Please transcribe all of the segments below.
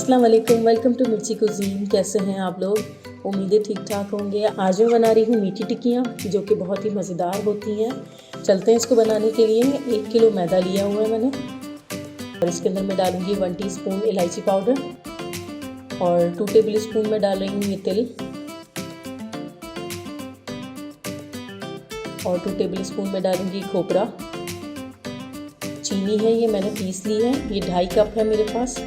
अस्सलाम वालेकुम, welcome to मिर्ची कुजीन। कैसे हैं आप लोग? उम्मीदें ठीक ठाक होंगे। आज मैं बना रही हूँ मीठी टिक्कियाँ जो कि बहुत ही मज़ेदार होती हैं। चलते हैं इसको बनाने के लिए। 1 किलो मैदा लिया हुआ है मैंने और इसके अंदर मैं डालूँगी 1 टीस्पून इलायची पाउडर और 2 टेबल स्पून में डाल रही हूँ ये तिल और 2 टेबल स्पून में डालूँगी खोपरा। चीनी है ये मैंने पीस ली है, ये 2.5 कप है मेरे पास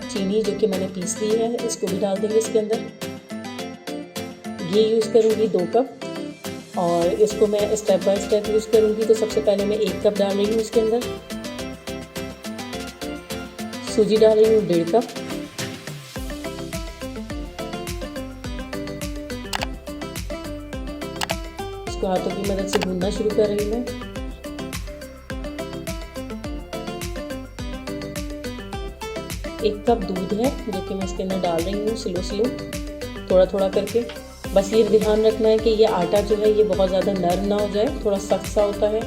चीनी जो कि मैंने पीस ली है। इसको भी डाल देंगे इसके अंदर। घी यूज़ करूँगी 2 कप और इसको मैं स्टेप बाय स्टेप यूज़ करूँगी। तो सबसे पहले मैं 1 कप डाल रही हूँ इसके अंदर। सूजी डाल रही हूँ 1.5 कप। इसको हाथों की मदद से भूनना शुरू कर रही हूँ। एक कप दूध है जो कि मैं इसके अंदर डाल रही हूँ स्लो थोड़ा थोड़ा करके। बस ये ध्यान रखना है कि ये आटा जो है ये बहुत ज़्यादा नरम ना हो जाए, थोड़ा सख्त सा होता है।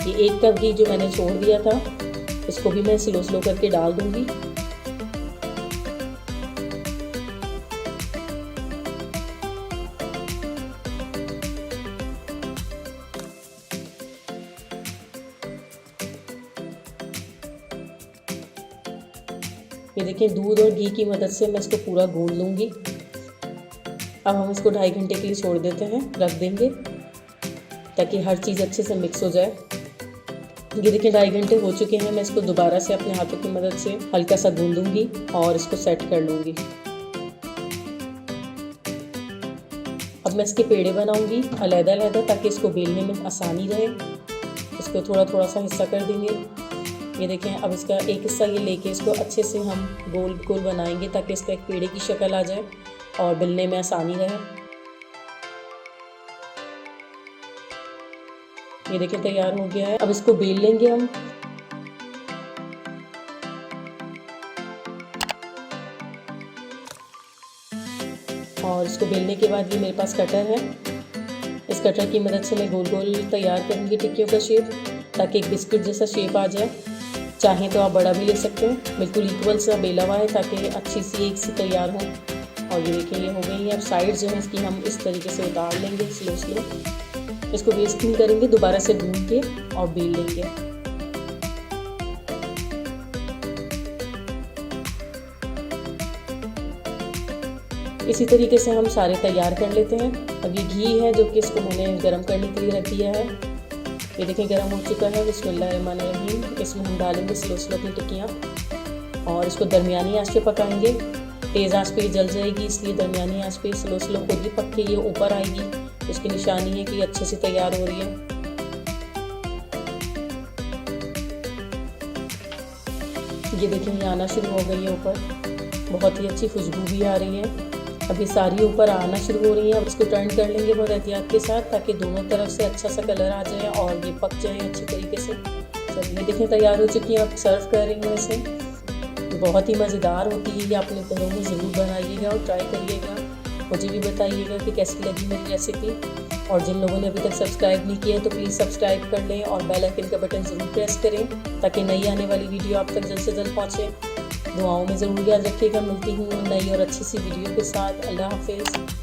ये 1 कप घी जो मैंने छोड़ दिया था इसको भी मैं स्लो करके डाल दूँगी। ये देखिए दूध और घी की मदद से मैं इसको पूरा गूंद लूँगी। अब हम इसको 2.5 घंटे के लिए छोड़ देते हैं, रख देंगे ताकि हर चीज़ अच्छे से मिक्स हो जाए। ये देखिए 2.5 घंटे हो चुके हैं। मैं इसको दोबारा से अपने हाथों की मदद से हल्का सा गूंदूंगी और इसको सेट कर लूँगी। अब मैं इसके पेड़े बनाऊँगी अलग-अलग ताकि इसको बेलने में आसानी रहे। इसको थोड़ा थोड़ा सा हिस्सा कर देंगे। ये देखें, अब इसका एक हिस्सा ये लेके इसको अच्छे से हम गोल गोल बनाएंगे ताकि इसका एक पेड़े की शक्ल आ जाए और बेलने में आसानी रहे। ये देखें तैयार हो गया है। अब इसको बेल लेंगे हम। और इसको बेलने के बाद ये मेरे पास कटर है। इस कटर की मदद से मैं गोल गोल तैयार करूँगी टिक्कियों का शेप ताकि एक बिस्किट जैसा शेप आ जाए। चाहें तो आप बड़ा भी ले सकते हैं। बिल्कुल इक्वल सा बेला हुआ है ताकि अच्छी सी एक सी तैयार हो। और ये देखिए ये हो गई है। अब साइड जो है इसकी हम इस तरीके से उतार लेंगे स्लो। इसको वेस्ट नहीं करेंगे, दोबारा से ढूंढ के और बेल लेंगे। इसी तरीके से हम सारे तैयार कर लेते हैं। अब ये घी है जो कि इसको मैंने गर्म करने के लिए रख दिया है। ये देखें गर्म हो चुका है। बिस्मिल्लाहिर्रहमानिर्रहीम। इसमें हम डालेंगे स्लो अपनी टिक्कियाँ और इसको दरमियानी आंच पे पकाएंगे। तेज़ आंच पे जल जाएगी, इसलिए दरमियानी आंच पे स्लो खुद ही पक के ये ऊपर आएगी। उसकी निशानी है कि ये अच्छे से तैयार हो रही है। ये देखें ये आना शुरू हो गई है ऊपर, बहुत ही अच्छी खुशबू भी आ रही है। अब ये सारी ऊपर आना शुरू हो रही है। अब इसको टर्न कर लेंगे बहुत एहतियात के साथ ताकि दोनों तरफ से अच्छा सा कलर आ जाए और ये पक जाए अच्छी तरीके से। चलिए देखें तैयार हो चुकी है। अब सर्व कर रही हूँ इसे। बहुत ही मज़ेदार होती है ये, अपने घरों में ज़रूर बनाइएगा और ट्राई करिएगा। मुझे भी बताइएगा कि कैसी लगी मेरी रेसिपी। और जिन लोगों ने अभी तक सब्सक्राइब नहीं किया है तो प्लीज़ सब्सक्राइब कर लें और बेल आइकन का बटन ज़रूर प्रेस करें ताकि नई आने वाली वीडियो आप तक जल्द से जल्द पहुँचे। दुआओं में ज़रूर याद रखिएगा। मिलती हूँ नई और अच्छी सी वीडियो के साथ। अल्लाह हाफिज़।